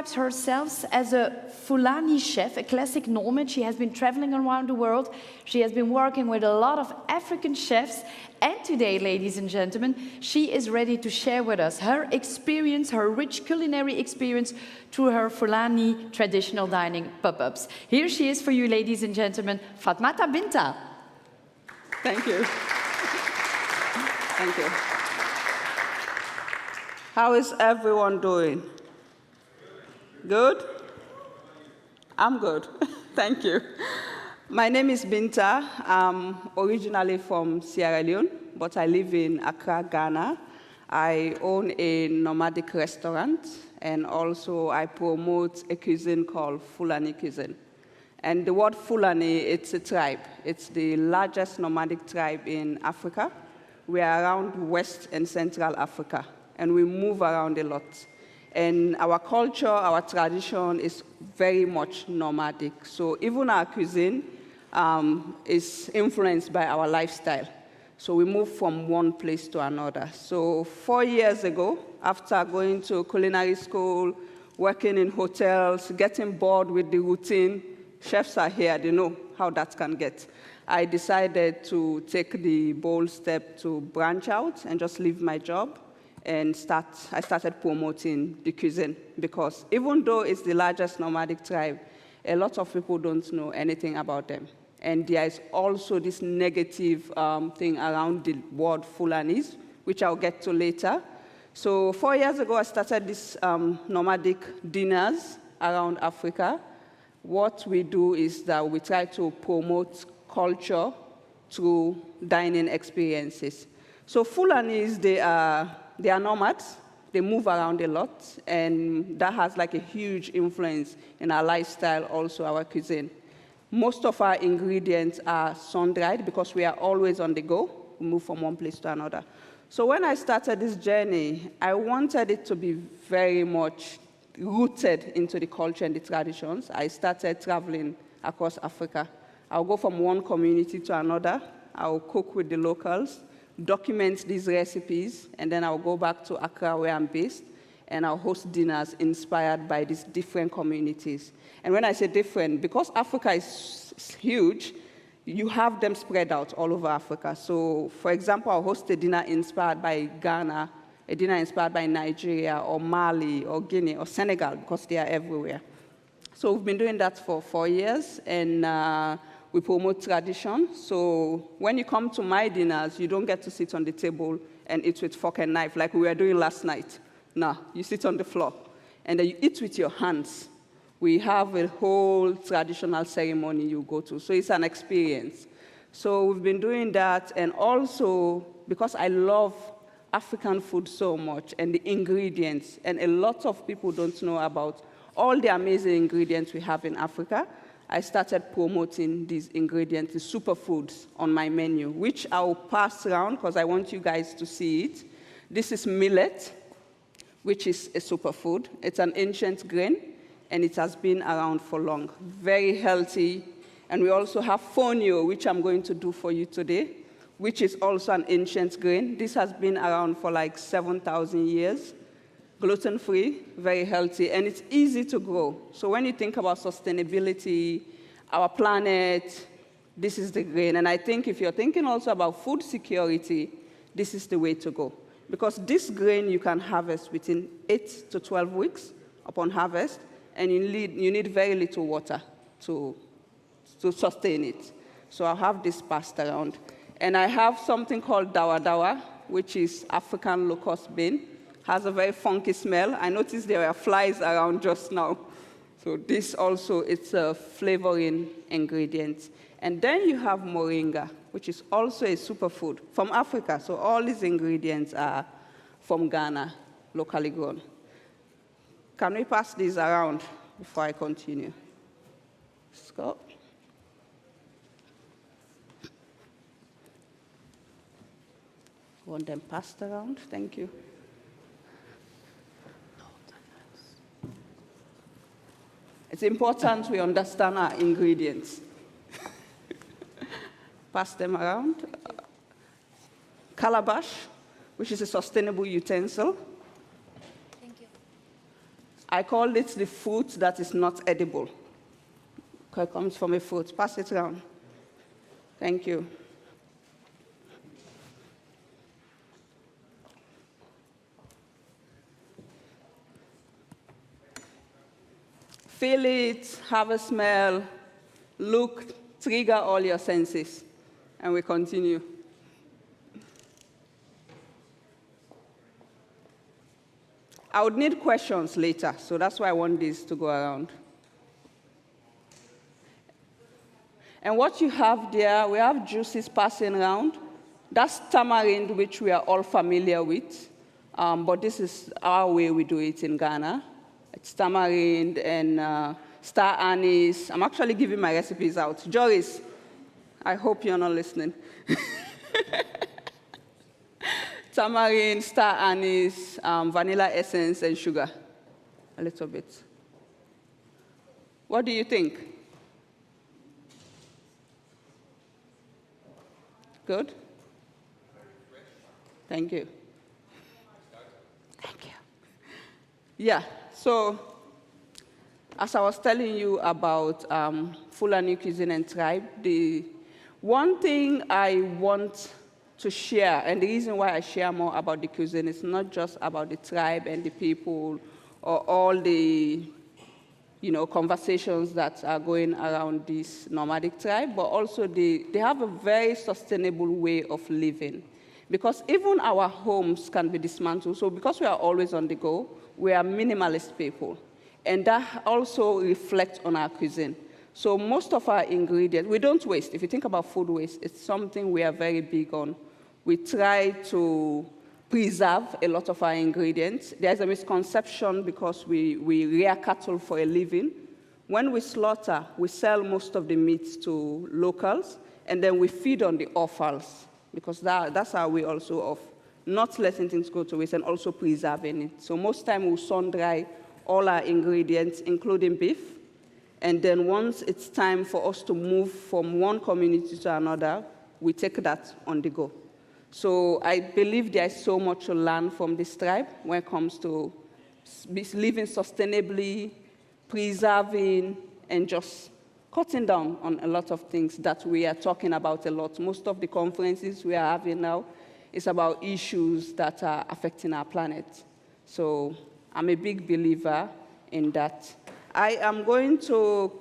describes herself as a Fulani chef, a classic nomad. She has been traveling around the world. She has been working with a lot of African chefs. And today, ladies and gentlemen, she is ready to share with us her experience, her rich culinary experience through her Fulani traditional dining pop-ups. Here she is for you, ladies and gentlemen, Fatmata Binta. Thank you. Thank you. How is everyone doing? Good? I'm good. Thank you. My name is Binta. I'm originally from Sierra Leone, but I live in Accra, Ghana. I own a nomadic restaurant, and also I promote a cuisine called Fulani Kitchen. And the word Fulani, it's a tribe. It's the largest nomadic tribe in Africa. We are around West and Central Africa, and we move around a lot. And our culture, our tradition is very much nomadic. So even our cuisine is influenced by our lifestyle. So we move from one place to another. So 4 years ago, after going to culinary school, working in hotels, getting bored with the routine, chefs are here, they know how that can get. I decided to take the bold step to branch out and just leave my job and I started promoting the cuisine, because even though it's the largest nomadic tribe, a lot of people don't know anything about them. And there is also this negative thing around the word Fulanis, which I'll get to later. So 4 years ago, I started these nomadic dinners around Africa. What we do is that we try to promote culture through dining experiences. So Fulanis, they are nomads. They move around a lot, and that has like a huge influence in our lifestyle, also our cuisine. Most of our ingredients are sun-dried because we are always on the go. We move from one place to another. So when I started this journey, I wanted it to be very much rooted into the culture and the traditions. I started traveling across Africa. I'll go from one community to another. I'll cook with the locals, document these recipes, and then I'll go back to Accra, where I'm based, and I'll host dinners inspired by these different communities. And when I say different, because Africa is huge, you have them spread out all over Africa. So, for example, I'll host a dinner inspired by Ghana, a dinner inspired by Nigeria, or Mali, or Guinea, or Senegal, because they are everywhere. So we've been doing that for 4 years, and we promote tradition. So when you come to my dinners, you don't get to sit on the table and eat with fork and knife like we were doing last night. No, you sit on the floor, and then you eat with your hands. We have a whole traditional ceremony you go to, so it's an experience. So we've been doing that, and also because I love African food so much and the ingredients, and a lot of people don't know about all the amazing ingredients we have in Africa, I started promoting these ingredients, the superfoods, on my menu, which I'll pass around because I want you guys to see it. This is millet, which is a superfood. It's an ancient grain, and it has been around for long. Very healthy. And we also have fonio, which I'm going to do for you today, which is also an ancient grain. This has been around for like 7,000 years. Gluten-free, very healthy, and it's easy to grow. So when you think about sustainability, our planet, this is the grain. And I think if you're thinking also about food security, this is the way to go. Because this grain you can harvest within 8 to 12 weeks upon harvest, and you need very little water to sustain it. So I'll have this passed around. And I have something called dawa dawa, which is African locust bean. Has a very funky smell. I noticed there were flies around just now. So this also, it's a flavoring ingredient. And then you have moringa, which is also a superfood from Africa. So all these ingredients are from Ghana, locally grown. Can we pass these around before I continue? Let's go. Want them passed around? Thank you. It's important we understand our ingredients. Pass them around. Calabash, which is a sustainable utensil. Thank you. I call it the fruit that is not edible. It comes from a fruit. Pass it around. Thank you. Feel it, have a smell, look, trigger all your senses, and we continue. I would need questions later, so that's why I want this to go around. And what you have there, we have juices passing around. That's tamarind, which we are all familiar with, but this is our way we do it in Ghana. It's tamarind and star anise. I'm actually giving my recipes out. Joris, I hope you're not listening. Tamarind, star anise, vanilla essence, and sugar, a little bit. What do you think? Good? Thank you. Thank you. Yeah, so as I was telling you about Fulani Cuisine and Tribe, the one thing I want to share, and the reason why I share more about the cuisine is not just about the tribe and the people or all the conversations that are going around this nomadic tribe, but also they have a very sustainable way of living. Because even our homes can be dismantled. So because we are always on the go, we are minimalist people. And that also reflects on our cuisine. So most of our ingredients, we don't waste. If you think about food waste, it's something we are very big on. We try to preserve a lot of our ingredients. There's a misconception because we rear cattle for a living. When we slaughter, we sell most of the meat to locals, and then we feed on the offals, because that's our way also of not letting things go to waste and also preserving it. So most time we'll sun dry all our ingredients, including beef, and then once it's time for us to move from one community to another, we take that on the go. So I believe there is so much to learn from this tribe when it comes to living sustainably, preserving, and just cutting down on a lot of things that we are talking about a lot. Most of the conferences we are having now is about issues that are affecting our planet. So I'm a big believer in that. I am going to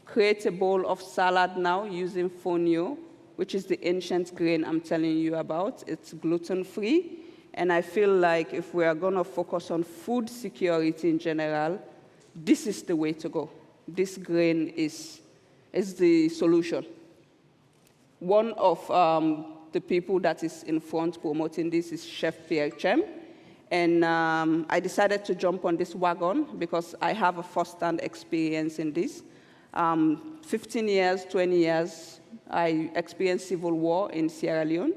create a bowl of salad now using fonio, which is the ancient grain I'm telling you about. It's gluten-free, and I feel like if we are going to focus on food security in general, this is the way to go. This grain is the solution. One of the people that is in front promoting this is Chef Pierre Chem, and I decided to jump on this wagon because I have a first-hand experience in this. 15 years, 20 years, I experienced civil war in Sierra Leone,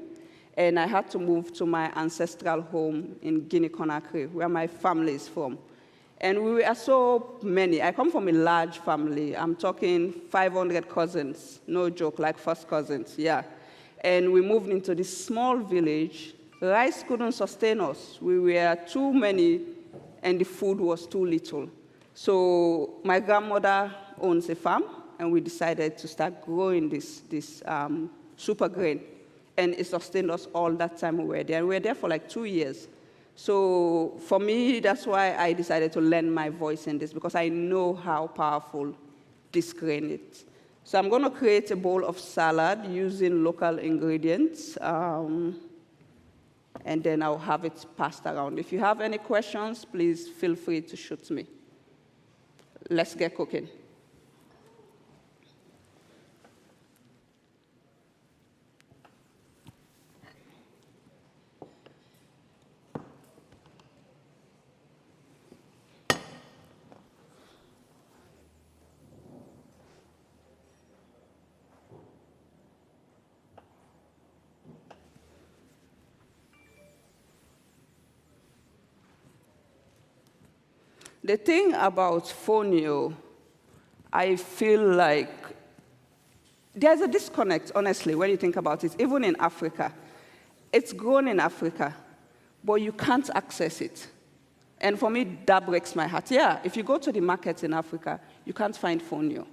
and I had to move to my ancestral home in Guinea-Conakry, where my family is from. And we were so many. I come from a large family. I'm talking 500 cousins, no joke, like first cousins, yeah. And we moved into this small village. Rice couldn't sustain us. We were too many, and the food was too little. So my grandmother owns a farm, and we decided to start growing this super grain. And it sustained us all that time we were there. And we were there for like 2 years. So for me, that's why I decided to lend my voice in this, because I know how powerful this grain is. So I'm going to create a bowl of salad using local ingredients, and then I'll have it passed around. If you have any questions, please feel free to shoot me. Let's get cooking. The thing about fonio, I feel like there's a disconnect, honestly, when you think about it, even in Africa. It's grown in Africa, but you can't access it. And for me, that breaks my heart. Yeah, if you go to the markets in Africa, you can't find fonio.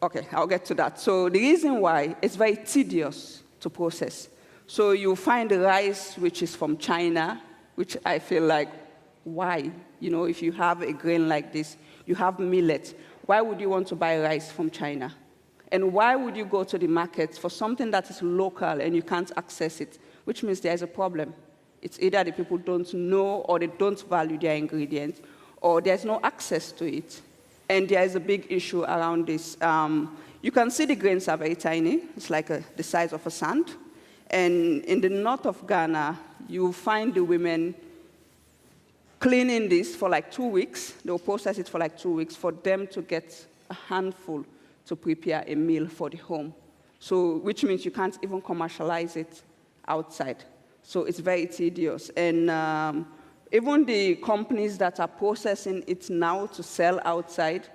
Okay, I'll get to that. So the reason why, it's very tedious to process. So you find the rice which is from China, which I feel like, why? You know, if you have a grain like this, you have millet, why would you want to buy rice from China? And why would you go to the market for something that is local and you can't access it? Which means there is a problem. It's either the people don't know or they don't value their ingredients, or there's no access to it. And there is a big issue around this. You can see the grains are very tiny. It's like the size of a sand. And in the north of Ghana, you find the women cleaning this for like 2 weeks. They'll process it for like 2 weeks for them to get a handful to prepare a meal for the home. So, which means you can't even commercialize it outside. So it's very tedious. And even the companies that are processing it now to sell outside,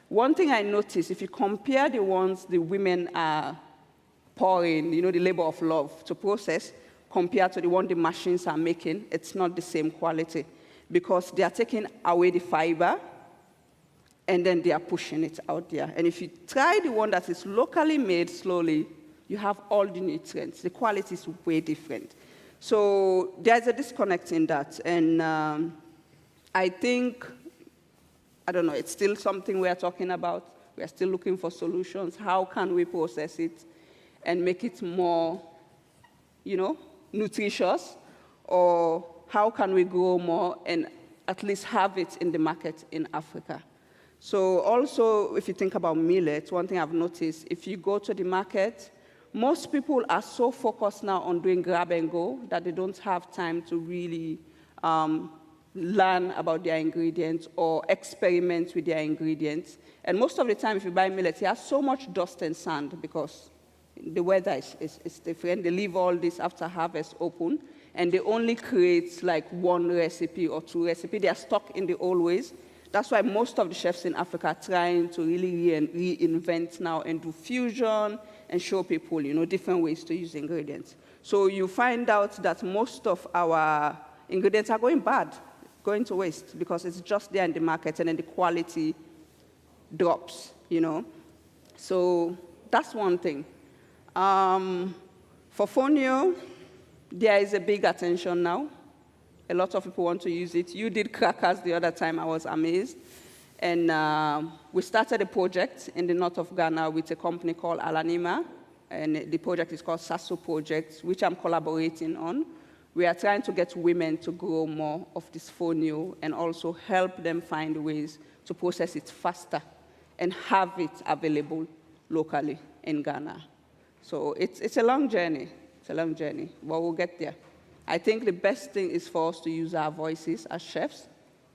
one thing I noticed, if you compare the ones the women are pouring, you know, the labor of love to process, compared to the one the machines are making, it's not the same quality, because they are taking away the fiber, and then they are pushing it out there. And if you try the one that is locally made slowly, you have all the nutrients. The quality is way different. So there's a disconnect in that. And I think, I don't know, it's still something we are talking about. We are still looking for solutions. How can we process it and make it more, you know, nutritious? Or how can we grow more and at least have it in the market in Africa? So also, if you think about millet, one thing I've noticed, if you go to the market, most people are so focused now on doing grab and go that they don't have time to really learn about their ingredients or experiment with their ingredients. And most of the time, if you buy millet, it has so much dust and sand because the weather is different. They leave all this after harvest open, and they only create like 1 recipe or 2 recipes. They are stuck in the old ways. That's why most of the chefs in Africa are trying to really reinvent now and do fusion and show people, you know, different ways to use ingredients. So you find out that most of our ingredients are going bad, going to waste, because it's just there in the market and then the quality drops, you know. So that's one thing. For fonio, there is a big attention now. A lot of people want to use it. You did crackers the other time. I was amazed. And we started a project in the north of Ghana with a company called Alanima. And the project is called SASO Project, which I'm collaborating on. We are trying to get women to grow more of this fonio and also help them find ways to process it faster and have it available locally in Ghana. So it's a long journey. It's a long journey, but we'll get there. I think the best thing is for us to use our voices as chefs,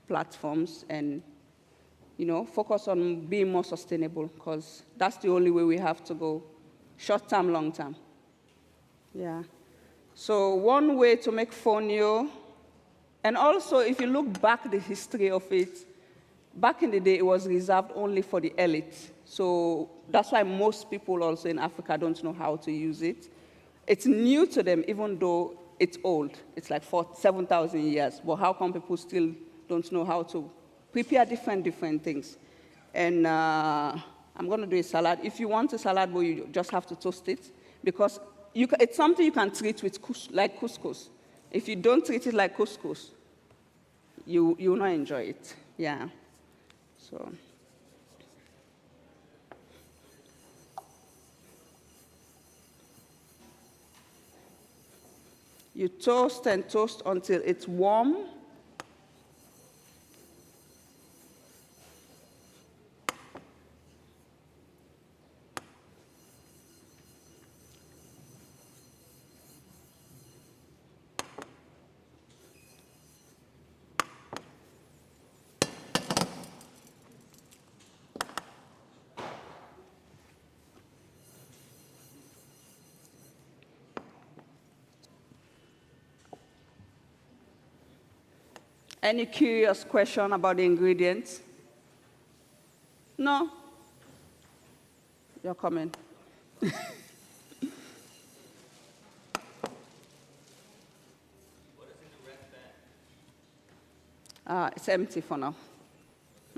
platforms, and, you know, focus on being more sustainable, because that's the only way we have to go, short term, long term. Yeah. So one way to make fonio, and also if you look back the history of it, back in the day it was reserved only for the elite. So that's why most people also in Africa don't know how to use it. It's new to them, even though it's old. It's like 7,000 years. But how come people still don't know how to prepare different things? And I'm going to do a salad. If you want a salad bowl, you just have to toast it, because it's something you can treat with like couscous. If you don't treat it like couscous, you will not enjoy it. Yeah. So. You toast and toast until it's warm. Any curious question about the ingredients? No? You're coming. It's empty for now.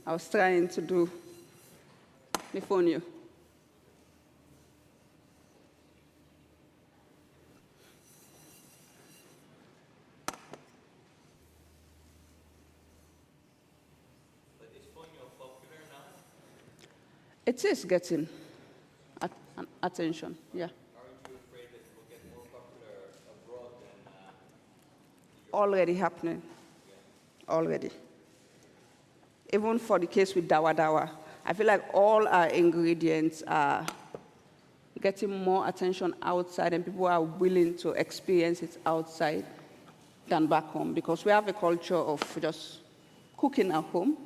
I was trying to do the fonio. It is getting attention, yeah. Aren't you afraid that it will get more popular abroad than Already happening, already. Even for the case with dawa dawa, I feel like all our ingredients are getting more attention outside, and people are willing to experience it outside than back home, because we have a culture of just cooking at home,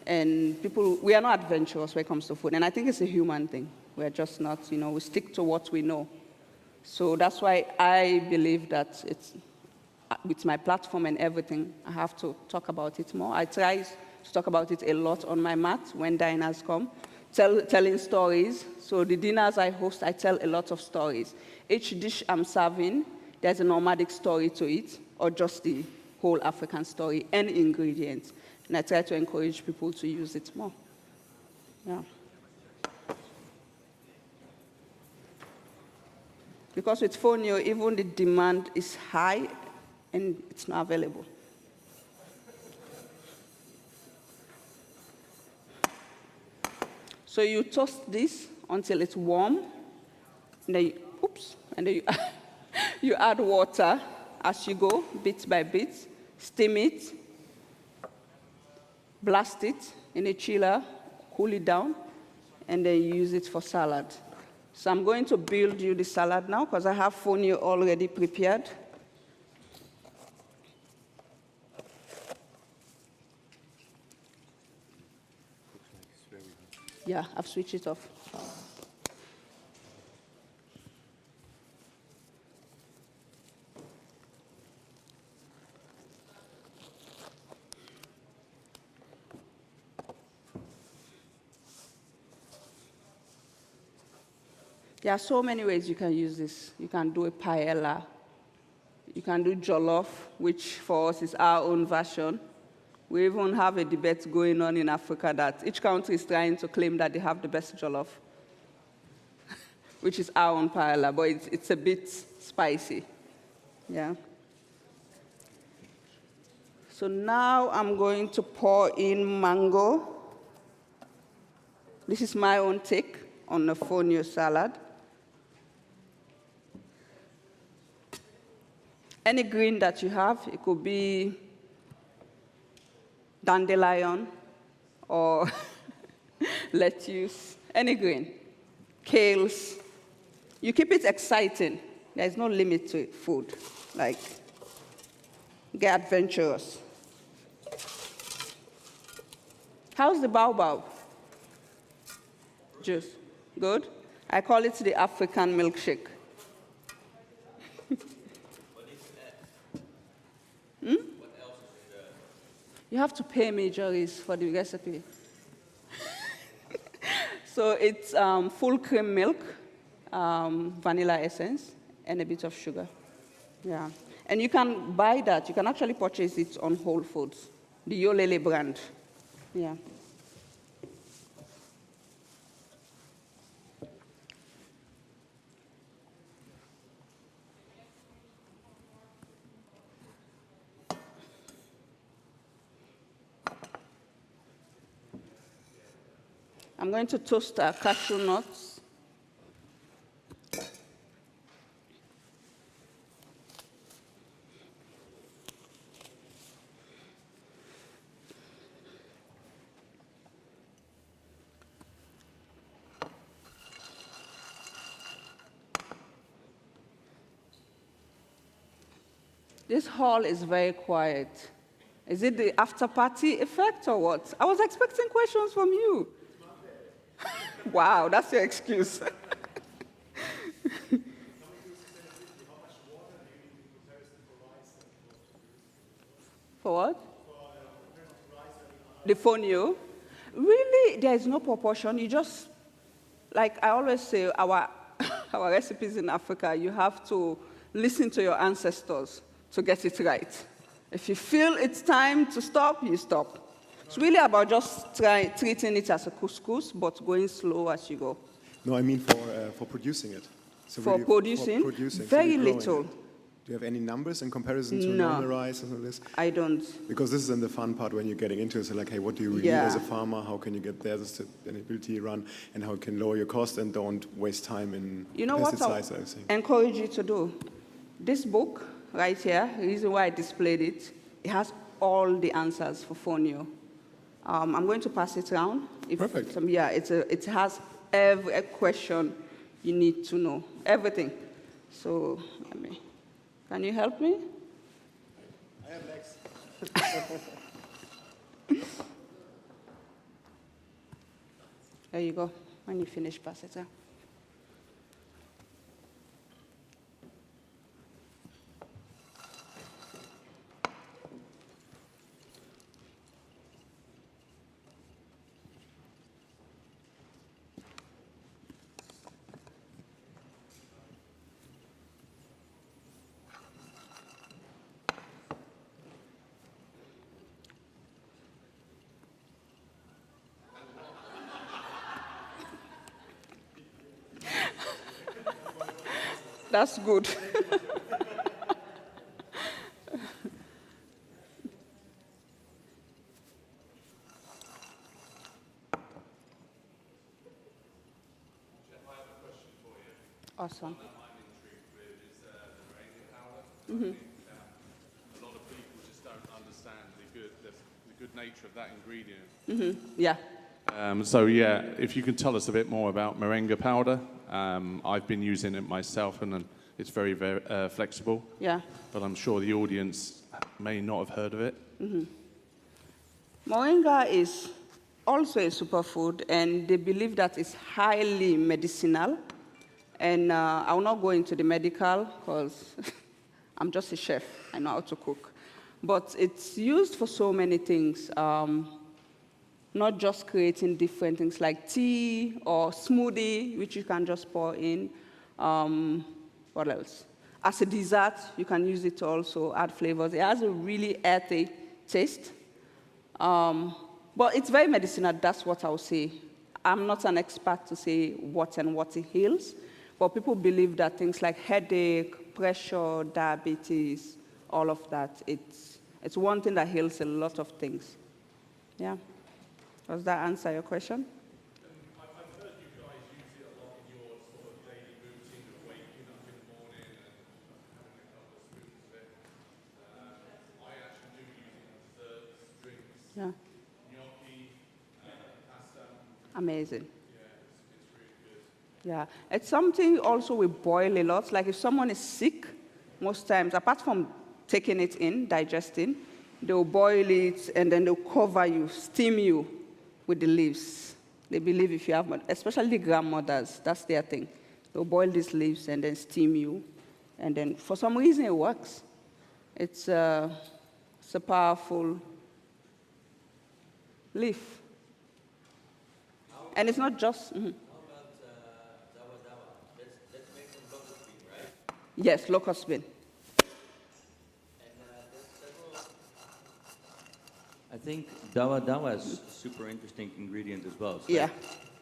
and we are not adventurous when it comes to food, and I think it's a human thing. We're just not, we stick to what we know. So that's why I believe that with my platform and everything, I have to talk about it more. I try to talk about it a lot on my mat when diners come, telling stories. So the dinners I host, I tell a lot of stories. Each dish I'm serving, there's a nomadic story to it, or just the whole African story and ingredients. And I try to encourage people to use it more. Yeah. Because with fonio, even the demand is high and it's not available. So you toast this until it's warm, and then you add water as you go, bit by bit, steam it, blast it in a chiller, cool it down, and then you use it for salad. So I'm going to build you the salad now because I have fonio already prepared. Yeah, I've switched it off. There are so many ways you can use this. You can do a paella. You can do jollof, which for us is our own version. We even have a debate going on in Africa that each country is trying to claim that they have the best jollof, which is our own paella, but it's a bit spicy. Yeah. So now I'm going to pour in mango. This is my own take on the fonio salad. Any green that you have, it could be dandelion or lettuce, any green, kales. You keep it exciting. There's no limit to food. Like, get adventurous. How's the baobab? Juice. Good? I call it the African milkshake. What else is there? You have to pay me, Joris, for the recipe. So it's full cream milk, vanilla essence, and a bit of sugar. Yeah. And you can buy that. You can actually purchase it on Whole Foods, the Yolele brand. Yeah. I'm going to toast our cashew nuts. This hall is very quiet. Is it the after party effect or what? I was expecting questions from you. Wow, that's your excuse. For what? The fonio? Really, there is no proportion. You just, like I always say, our recipes in Africa, you have to listen to your ancestors to get it right. If you feel it's time to stop, you stop. It's really about just treating it as a couscous, but going slow as you go. No, I mean for producing it. So For producing, for producing, very so growing little. it. Do you have any numbers in comparison to No. normal rice and all this? I don't. Because this is in the fun part when you're getting into it. So like, hey, what do you really need as a farmer? How can you get there? The sustainability run, and how you can lower your cost and don't waste time in pesticides. I think. Encourage you to do. This book right here, the reason why I displayed it, it has all the answers for Fonio. I'm going to pass it around. Perfect. It has every question you need to know, everything. So can you help me? I have legs. There you go. When you finish, pass it around. That's good. Awesome. A lot of people just don't understand the good nature of that ingredient. Yeah. So yeah, if you can tell us a bit more about moringa powder. I've been using it myself, and it's very, very flexible. Yeah. But I'm sure the audience may not have heard of it. Moringa is also a superfood, and they believe that it's highly medicinal. And I will not go into the medical because I'm just a chef. I know how to cook. But it's used for so many things, not just creating different things like tea or smoothie, which you can just pour in. What else? As a dessert, you can use it to also add flavors. It has a really earthy taste. But it's very medicinal, that's what I'll say. I'm not an expert to say what it heals, but people believe that things like headache, pressure, diabetes, all of that, it's one thing that heals a lot of things. Yeah. Does that answer your question? I've heard you guys use it a lot in your sort of daily routine of waking up in the morning and having a couple of spoons of it. I actually do use it in desserts, drinks, Yeah. gnocchi, pasta. Amazing. Yeah, it's really good. Yeah, it's something also we boil a lot. Like if someone is sick, most times, apart from taking it in, digesting, they'll boil it and then they'll cover you, steam you with the leaves. They believe if you have, especially grandmothers, that's their thing. They'll boil these leaves and then steam you. And then for some reason it works. It's a powerful leaf. And it's not just... mhm. Yes, locust bean. I think dawa dawa is a super interesting ingredient as well. Yeah.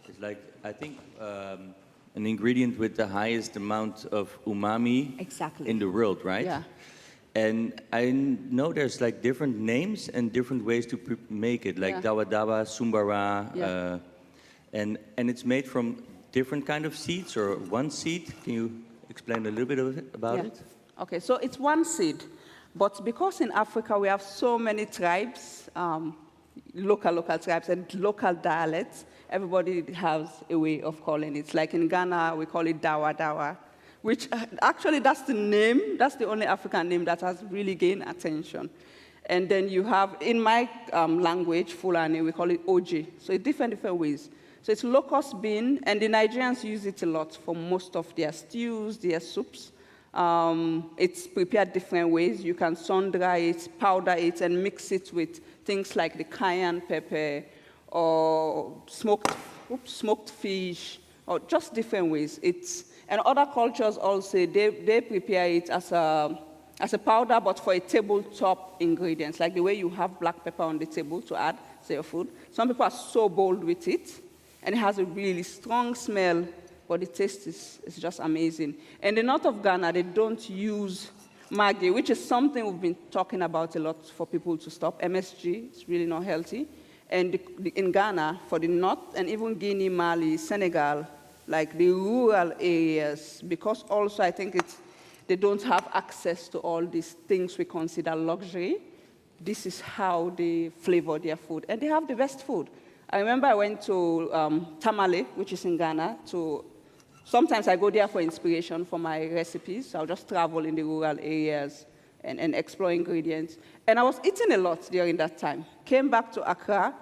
It's like, I think, an ingredient with the highest amount of umami Exactly. in the world, right? Yeah. And I know there's like different names and different ways to make it, like Yeah. dawa dawa, sumbara, Yeah. and it's made from different kind of seeds or one seed. Can you explain a little bit about Yeah. it? Okay, so it's one seed. But because in Africa we have so many tribes, local tribes and local dialects, everybody has a way of calling it. Like in Ghana, we call it dawa dawa, which actually that's the name, that's the only African name that has really gained attention. And then you have, in my language, Fulani, we call it oje. So it's different ways. So it's locust bean, and the Nigerians use it a lot for most of their stews, their soups. It's prepared different ways. You can sun-dry it, powder it, and mix it with things like the cayenne pepper or smoked fish, or just different ways. And other cultures also, they prepare it as as a powder, but for a tabletop ingredients, like the way you have black pepper on the table to add to your food. Some people are so bold with it, and it has a really strong smell, but the taste is just amazing. In the north of Ghana, they don't use Maggi, which is something we've been talking about a lot for people to stop. MSG, it's really not healthy. And in Ghana, for the north, and even Guinea, Mali, Senegal, like the rural areas, because also I think they don't have access to all these things we consider luxury. This is how they flavor their food. And they have the best food. I remember I went to Tamale, which is in Ghana. Sometimes I go there for inspiration for my recipes. I'll just travel in the rural areas and explore ingredients. And I was eating a lot during that time. Came back to Accra,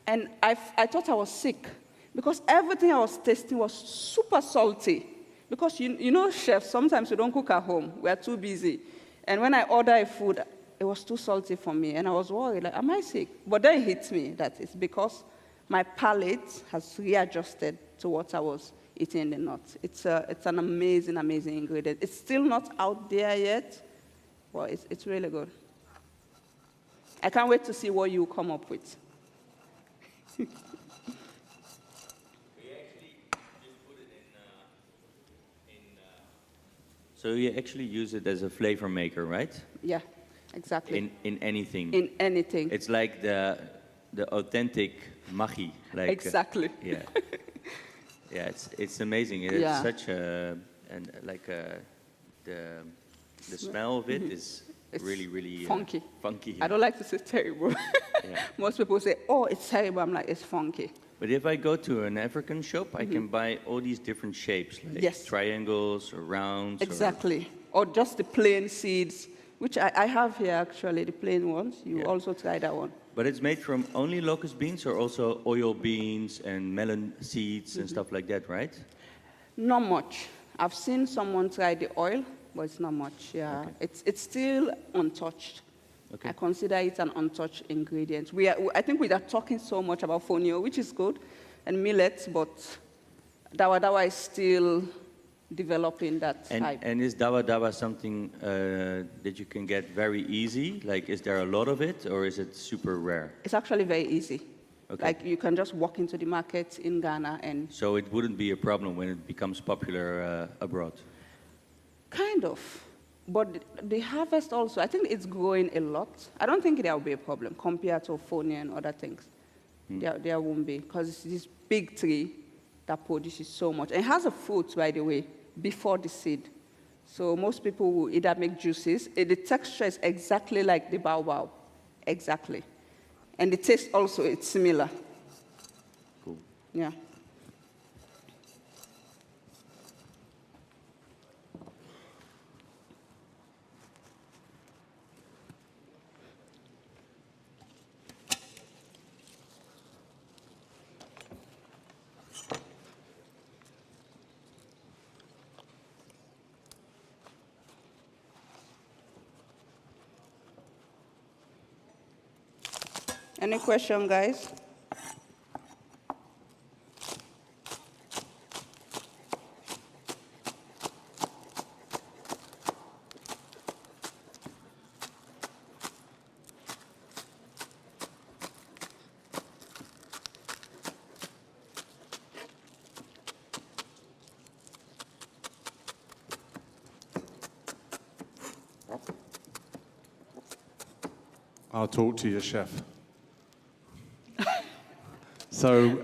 and I thought I was sick because everything I was tasting was super salty. Because you know, chefs, sometimes we don't cook at home. We are too busy. And when I order a food, it was too salty for me, and I was worried, like, am I sick? But then it hit me that it's because my palate has readjusted to what I was eating in the north. It's an amazing, amazing ingredient. It's still not out there yet, but it's really good. I can't wait to see what you come up with. We actually just put it So you actually use it as a flavor maker, right? Yeah, exactly. In anything. In anything. It's like the authentic Maggi. Like, exactly. Yeah. Yeah, it's amazing. It's such a the smell of it is really, really funky. Funky. I don't like to say terrible. Yeah. Most people say, "Oh, it's terrible." I'm like, "It's funky." But if I go to an African shop, I can buy all these different shapes, like triangles or rounds. Exactly. Or just the plain seeds, which I have here actually, the plain ones. You also try that one. But it's made from only locust beans or also oil beans and melon seeds and stuff like that, right? Not much. I've seen someone try the oil, but it's not much. Yeah, okay. It's still untouched. Okay. I consider it an untouched ingredient. I think we are talking so much about fonio, which is good, and millets, but dawa dawa is still developing that type. And is dawa dawa something that you can get very easy? Like, is there a lot of it, or is it super rare? It's actually very easy. Okay. Like, you can just walk into the market in Ghana and... So it wouldn't be a problem when it becomes popular abroad? Kind of. But the harvest also, I think it's growing a lot. I don't think there will be a problem compared to fonio and other things. There won't be, because it's this big tree that produces so much. And it has a fruit, by the way, before the seed. So most people will either make juices. The texture is exactly like the baobab, exactly. And the taste also, it's similar. Cool. Yeah. Any question, guys? I'll talk to you, chef. So,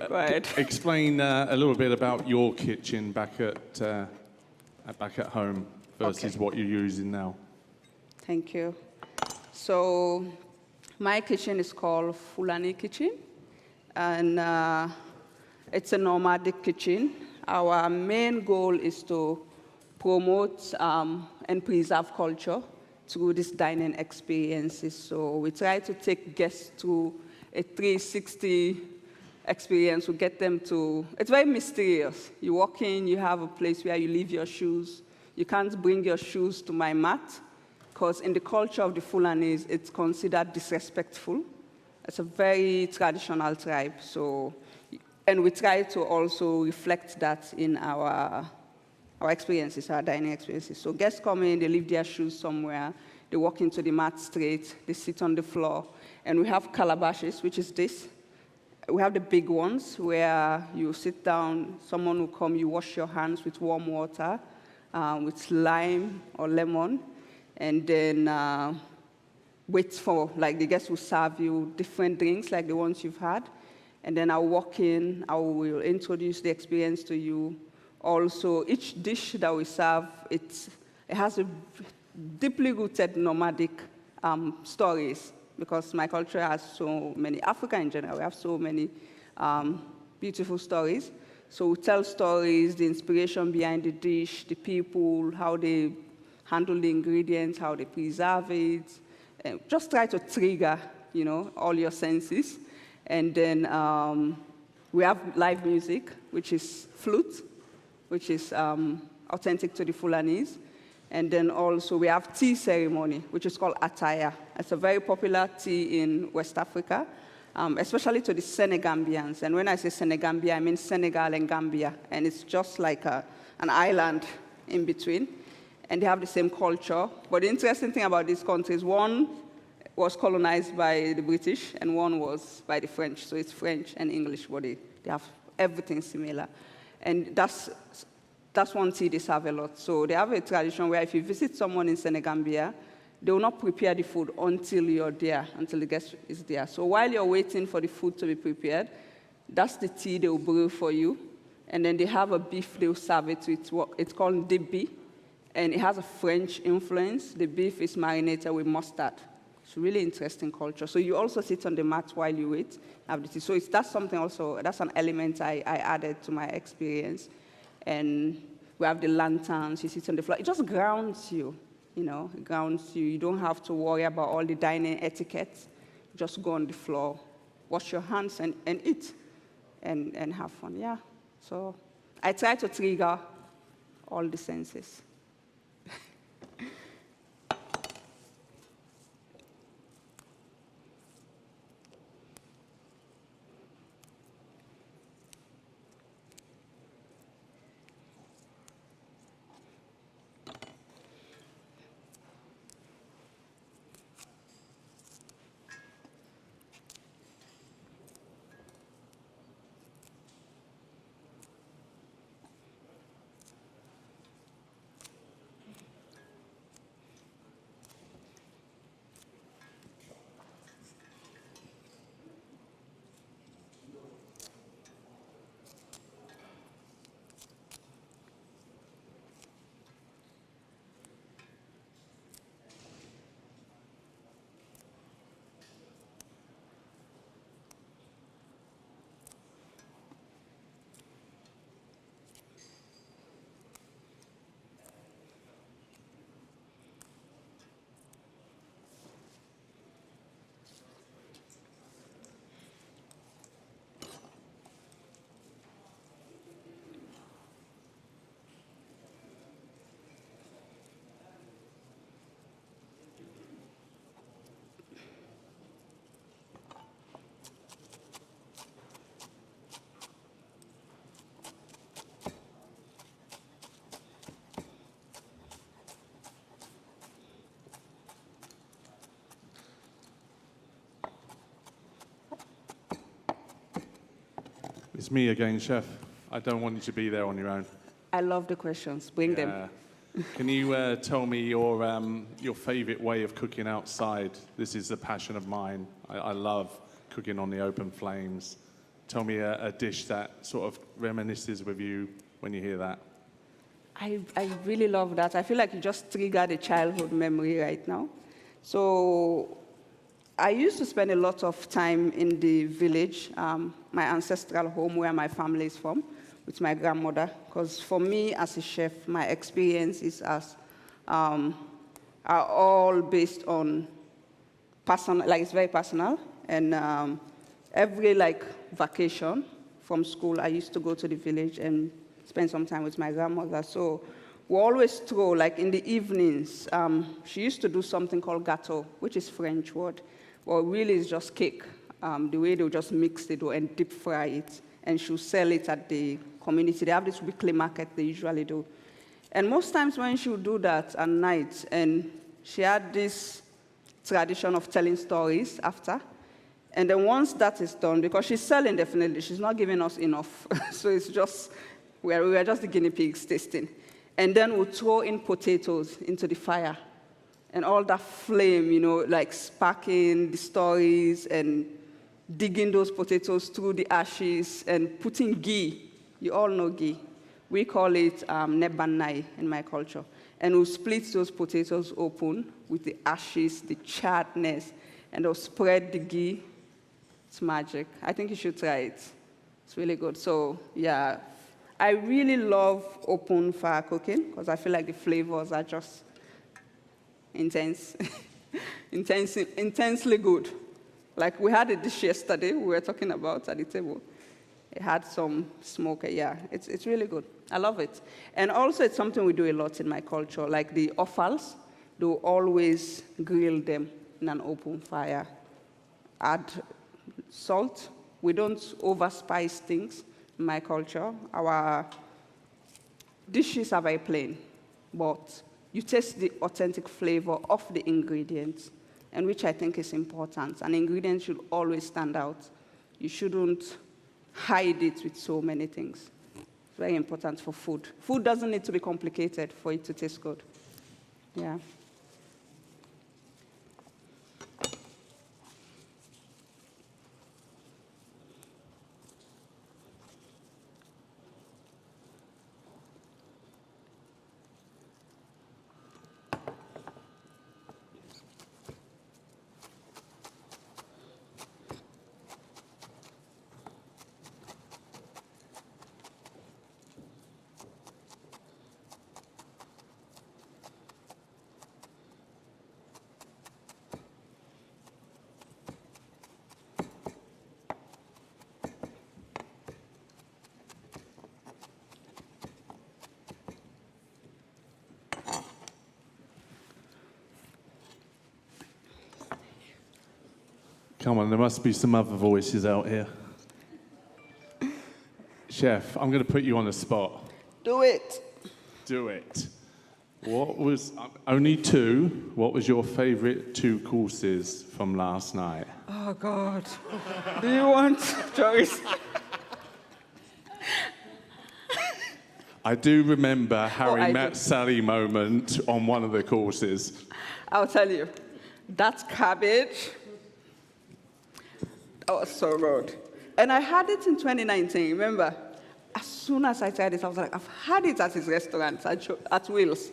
explain a little bit about your kitchen back at home versus what you're using now. Thank you. So, my kitchen is called Fulani Kitchen, and it's a nomadic kitchen. Our main goal is to promote and preserve culture through these dining experiences. So we try to take guests to a 360 experience. We get them to, it's very mysterious. You walk in, you have a place where you leave your shoes. You can't bring your shoes to my mat, because in the culture of the Fulanis, it's considered disrespectful. It's a very traditional tribe, so, and we try to also reflect that in our our experiences, our dining experiences. So guests come in, they leave their shoes somewhere, they walk into the mat straight, they sit on the floor, and we have calabashes, which is this. We have the big ones where you sit down, someone will come, you wash your hands with warm water, with lime or lemon, and then wait for, like the guests will serve you different drinks like the ones you've had. And then I'll walk in, I will introduce the experience to you. Also, each dish that we serve, it has a deeply rooted nomadic stories, because my culture has so many, Africa in general, we have so many beautiful stories. So we tell stories, the inspiration behind the dish, the people, how they handle the ingredients, how they preserve it, and just try to trigger, all your senses. And then we have live music, which is flute, which is authentic to the Fulanis. And then also we have tea ceremony, which is called attaya. It's a very popular tea in West Africa, especially to the Senegambians. And when I say Senegambia, I mean Senegal and Gambia. And it's just like an island in between. And they have the same culture. But the interesting thing about these countries, one was colonized by the British, and one was by the French. So it's French and English, but they have everything similar. And that's one tea they serve a lot. So they have a tradition where if you visit someone in Senegambia, they will not prepare the food until you're there, until the guest is there. So while you're waiting for the food to be prepared, that's the tea they will brew for you. And then they have a beef they will serve it to. It's called dibbi, and it has a French influence. The beef is marinated with mustard. It's a really interesting culture. So you also sit on the mat while you wait. Have the tea. So that's something also, that's an element I added to my experience. And we have the lanterns, you sit on the floor. It just grounds you, it grounds you. You don't have to worry about all the dining etiquette. Just go on the floor, wash your hands, and eat, and have fun, yeah. So I try to trigger all the senses. It's me again, Chef. I don't want you to be there on your own. I love the questions. Bring them. Can you tell me your favorite way of cooking outside? This is a passion of mine. I love cooking on the open flames. Tell me a dish that sort of reminisces with you when you hear that. I really love that. I feel like you just triggered a childhood memory right now. So I used to spend a lot of time in the village, my ancestral home where my family is from, with my grandmother. Because for me as a chef, my experiences are all based on personal, like it's very personal. And every vacation from school, I used to go to the village and spend some time with my grandmother. So we always throw, in the evenings, she used to do something called gâteau, which is French word. Well, really it's just cake. The way they'll just mix the dough and deep fry it. And she'll sell it at the community. They have this weekly market they usually do. And most times when she would do that at night, and she had this tradition of telling stories after, and then once that is done, because she's selling definitely, she's not giving us enough, so it's just, we are just the guinea pigs tasting. And then we'll throw in potatoes into the fire, and all that flame, like sparking the stories and digging those potatoes through the ashes and putting ghee. You all know ghee. We call it nebanai in my culture. And we'll split those potatoes open with the ashes, the charredness, and they'll spread the ghee. It's magic. I think you should try it. It's really good. So, yeah, I really love open fire cooking because I feel like the flavors are just intense, intensely good. Like we had a dish yesterday we were talking about at the table. It had some smoke. Yeah, it's really good. I love it. And also it's something we do a lot in my culture. Like the offals, they'll always grill them in an open fire. Add salt. We don't overspice things in my culture. Our dishes are very plain, but you taste the authentic flavor of the ingredients, and which I think is important. An ingredient should always stand out. You shouldn't hide it with so many things. It's very important for food. Food doesn't need to be complicated for it to taste good. Yeah. Come on, there must be some other voices out here. Chef, I'm going to put you on the spot. Do it. Do it. What was, only two, what was your favorite 2 courses from last night? Oh, God. Do you want choice? I do remember Harry met do. Sally moment on one of the courses. I'll tell you. That cabbage, that was so good. And I had it in 2019, remember? As soon as I tried it, I was like, I've had it at his restaurant, at Will's.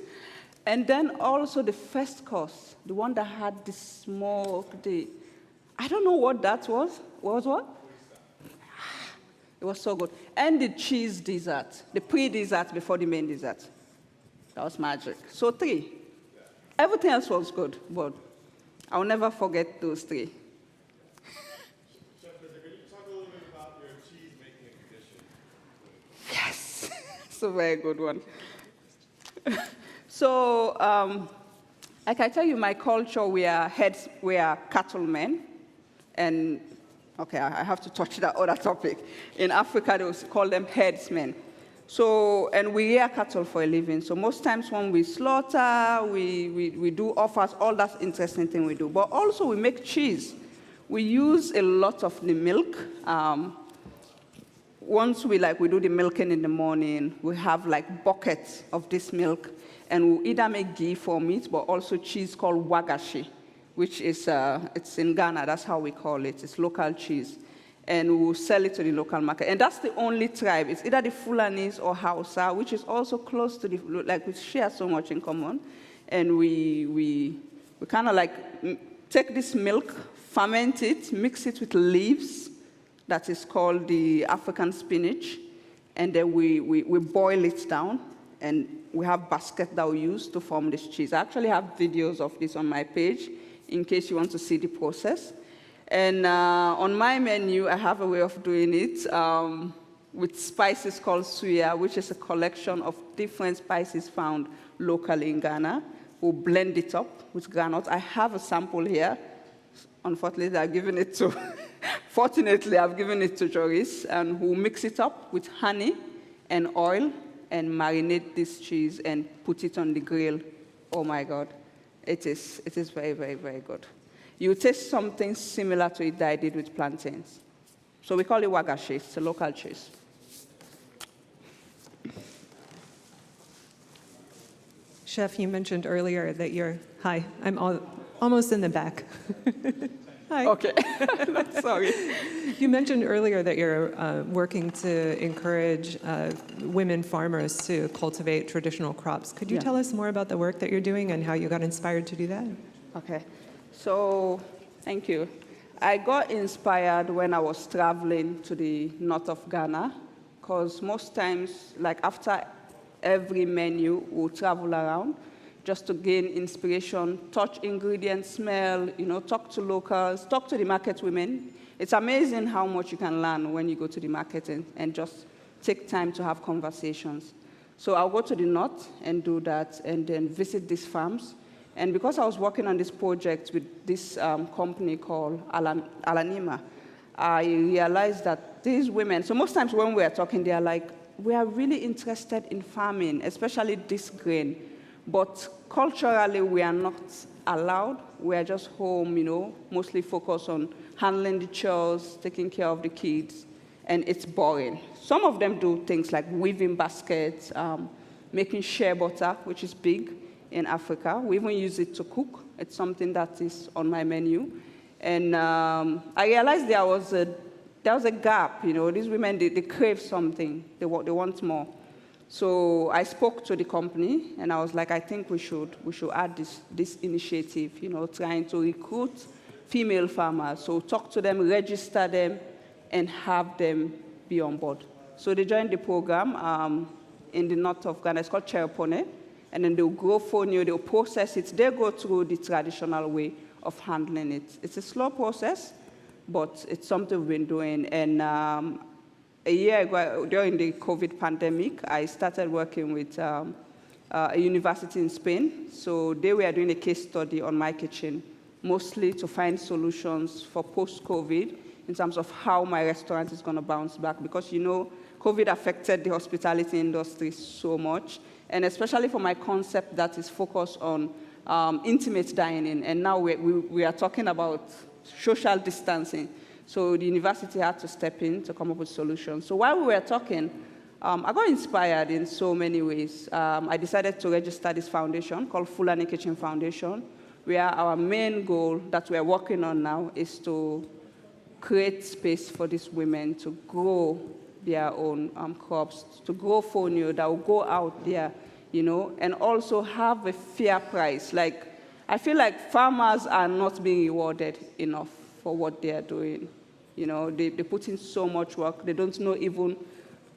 And then also the first course, the one that had the smoke, I don't know what that was. What was what? It was so good. And the cheese dessert, the pre-dessert before the main dessert. That was magic. So 3. Everything else was good, but I'll never forget those 3. Chef, can you talk a little bit about your cheese making tradition? Yes, it's a very good one. So, like I tell you, my culture, we are cattlemen, and okay, I have to touch that other topic. In Africa, they would call them herdsmen. So, and we rear cattle for a living. So most times when we slaughter, we do offers, all that interesting thing we do. But also we make cheese. We use a lot of the milk. Once we do the milking in the morning, we have like buckets of this milk, and we either make ghee from it, but also cheese called wagashi, which is, it's in Ghana, that's how we call it. It's local cheese. And we'll sell it to the local market. And that's the only tribe. It's either the Fulanis or Hausa, which is also close to we share so much in common. And we kind of take this milk, ferment it, mix it with leaves, that is called the African spinach, and then we boil it down, and we have baskets that we use to form this cheese. I actually have videos of this on my page, in case you want to see the process. And on my menu, I have a way of doing it with spices called suya, which is a collection of different spices found locally in Ghana. We'll blend it up with groundnut. I have a sample here. Unfortunately, I've given it to, fortunately, I've given it to Joris, and we'll mix it up with honey and oil and marinate this cheese and put it on the grill. Oh my God, it is very, very, very good. You taste something similar to it that I did with plantains. So we call it waga cheese, it's a local cheese. Chef, you mentioned earlier that you're, hi, I'm almost in the back. Hi. Okay, sorry. You mentioned earlier that you're working to encourage women farmers to cultivate traditional crops. Could you tell us more about the work that you're doing and how you got inspired to do that? Okay, so thank you. I got inspired when I was traveling to the north of Ghana, because most times, like after every menu, we'll travel around just to gain inspiration, touch ingredients, smell, talk to locals, talk to the market women. It's amazing how much you can learn when you go to the market and just take time to have conversations. So I'll go to the north and do that and then visit these farms. And because I was working on this project with this company called Alanima, I realized that these women, so most times when we are talking, they are like, we are really interested in farming, especially this grain, but culturally we are not allowed. We are just home, mostly focused on handling the chores, taking care of the kids, and it's boring. Some of them do things like weaving baskets, making shea butter, which is big in Africa. We even use it to cook. It's something that is on my menu. And I realized there was a gap. These women, they crave something. They want more. So I spoke to the company, and I was like, I think we should add this initiative, trying to recruit female farmers. So talk to them, register them, and have them be on board. So they joined the program in the north of Ghana. It's called Cherepone. And then they'll grow fonio, they'll process it. They go through the traditional way of handling it. It's a slow process, but it's something we've been doing. And a year ago, during the COVID pandemic, I started working with a university in Spain. So they were doing a case study on my kitchen, mostly to find solutions for post-COVID in terms of how my restaurant is going to bounce back. Because, COVID affected the hospitality industry so much, and especially for my concept that is focused on intimate dining. And now we are talking about social distancing. So the university had to step in to come up with solutions. So while we were talking, I got inspired in so many ways. I decided to register this foundation called Fulani Kitchen Foundation, where our main goal that we're working on now is to create space for these women to grow their own crops, to grow fonio that will go out there, and also have a fair price. Like, I feel like farmers are not being rewarded enough for what they are doing. They put in so much work. They don't know even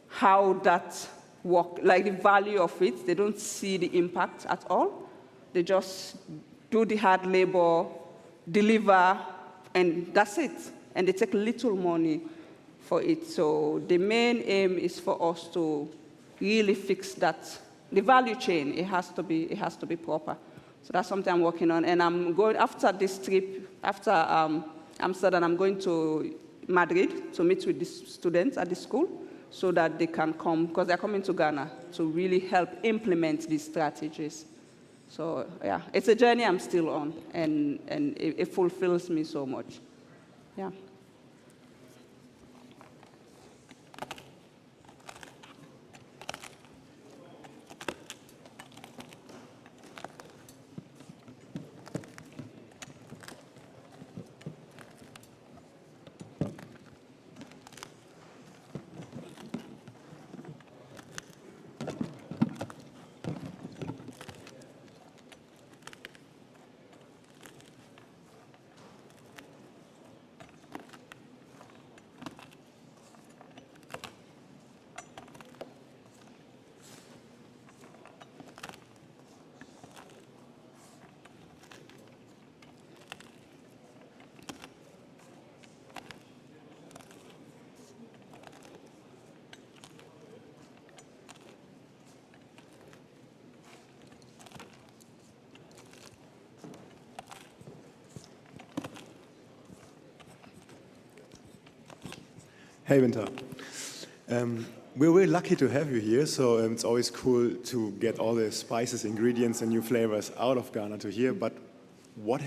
how that work, like the value of it. They don't see the impact at all. They just do the hard labor, deliver, and that's it. And they take little money for it. So the main aim is for us to really fix that. The value chain, it has to be proper. So that's something I'm working on. And I'm going, after this trip, after Amsterdam, I'm going to Madrid to meet with the students at the school so that they can come, because they're coming to Ghana to really help implement these strategies. So yeah, it's a journey I'm still on, and it fulfills me so much. Yeah. Hey, Binta. we're very lucky to have you here, so it's always cool to get all the spices, ingredients, and new flavors out of Ghana to here. But what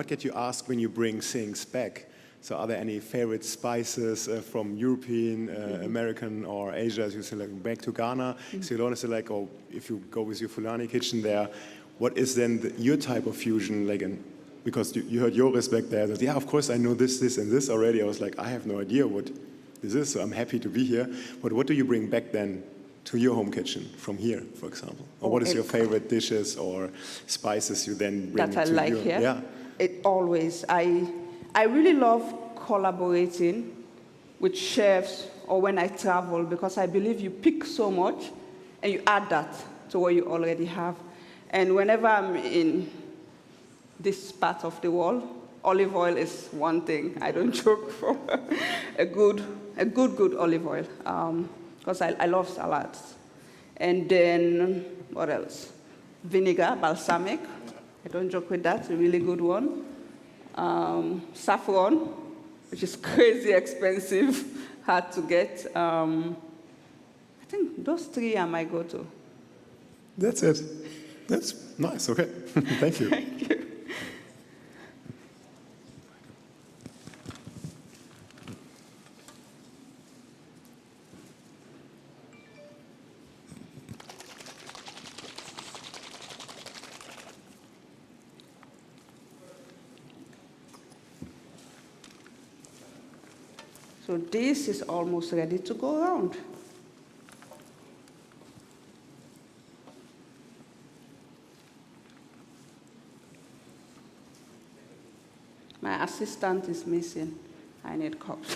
get you asked when you bring things back? So are there any favorite spices from European, American, or Asia, as you say, like back to Ghana? So you honestly like, or if you go with your Fulani Kitchen there, what is then your type of fusion? Like, because you heard Joris back there, that, yeah, of course I know this, and this already. I was like, I have no idea what this is, so I'm happy to be here. But what do you bring back then to your home kitchen from here, for example? Or what is your favorite dishes or spices you then bring that I to like your, here? Yeah. It always, I really love collaborating with chefs or when I travel, because I believe you pick so much and you add that to what you already have. And whenever I'm in this part of the world, olive oil is one thing I don't joke for. a good olive oil, because I love salads. And then, what else? Vinegar, balsamic. I don't joke with that, a really good one. Saffron, which is crazy expensive, hard to get. I think those three are my go-to. That's it. That's nice, okay. Thank you. Thank you. So this is almost ready to go around. My assistant is missing. I need cups.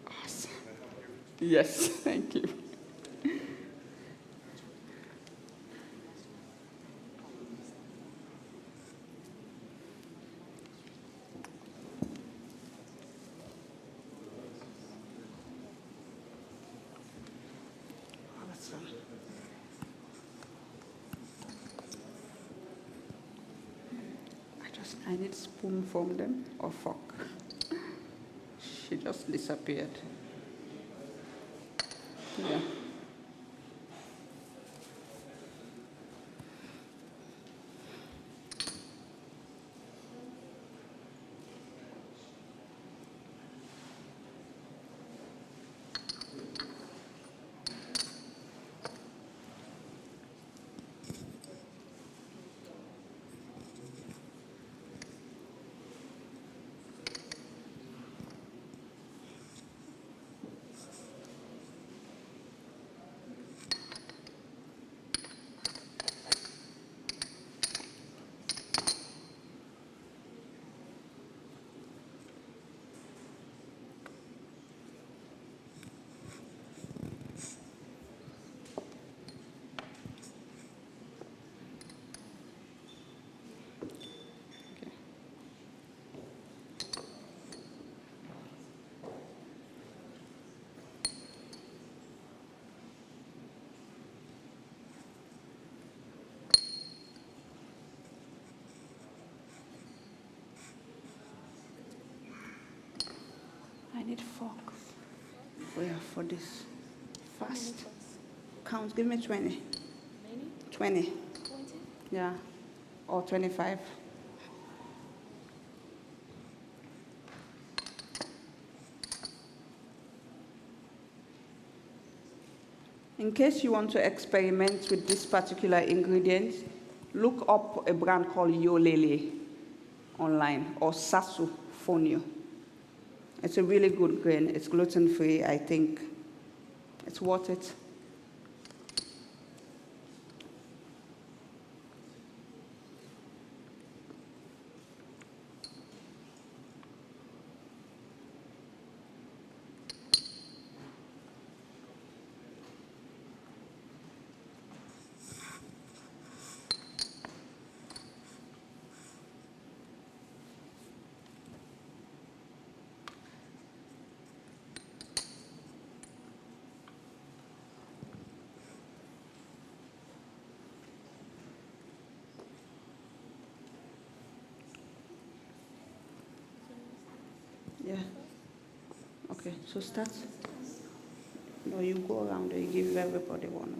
Awesome. Yes, thank you. Awesome. I need spoon from them or fork. She just disappeared. Yeah. I need forks. Where for this? Fast. Count, give me 20. 20. Yeah. Or 25. In case you want to experiment with this particular ingredient, look up a brand called Yolele online, or Sasu Fonio. It's a really good grain. It's gluten-free, I think. It's worth it. Okay, so start. No, you go around, you give everybody one.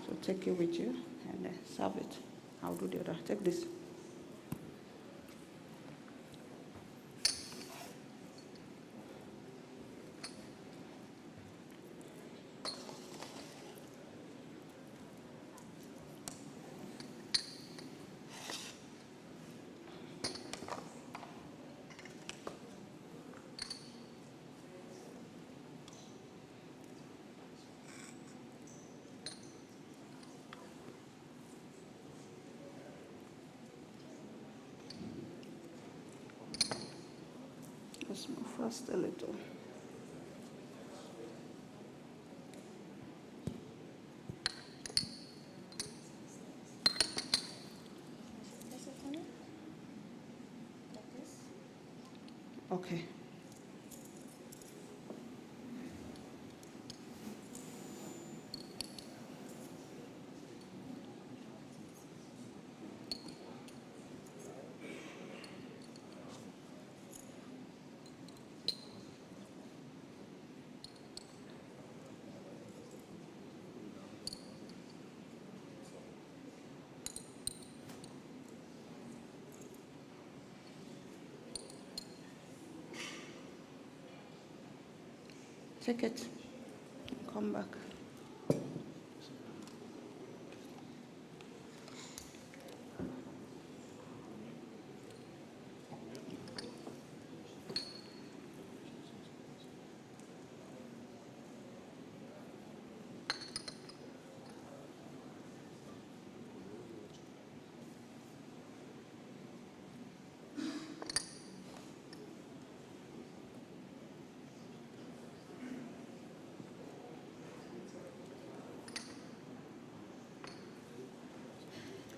So take it with you and then serve it. I'll do the other. Take this. Let's move fast a little. Okay. Take it. Come back.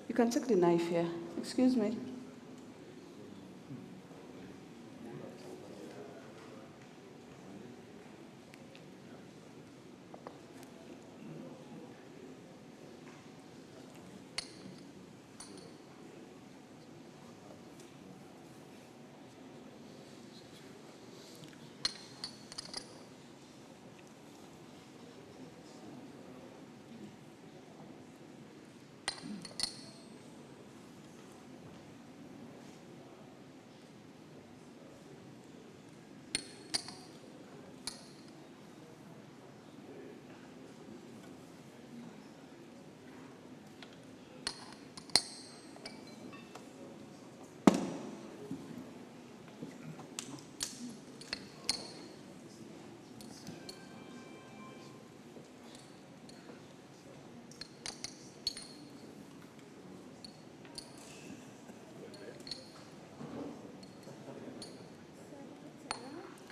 You can take the knife here. Excuse me.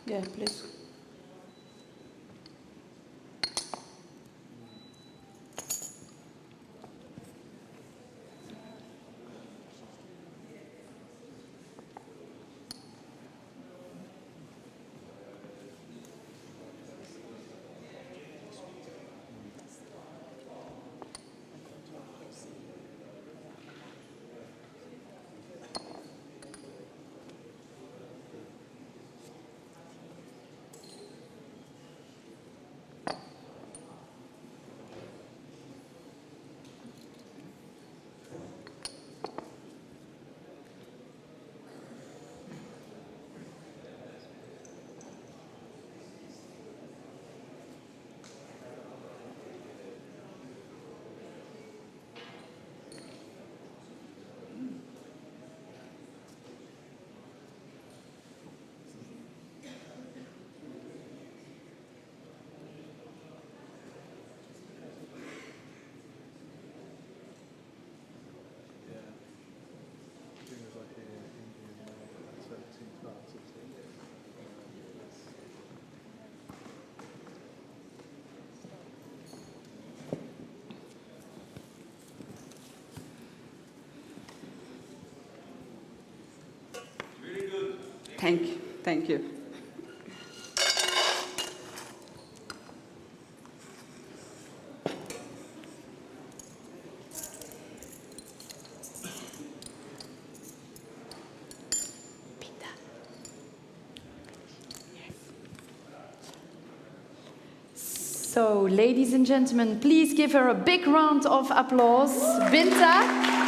Yeah, please. Thank you. Thank you. Binta. So, ladies and gentlemen, please give her a big round of applause. Binta.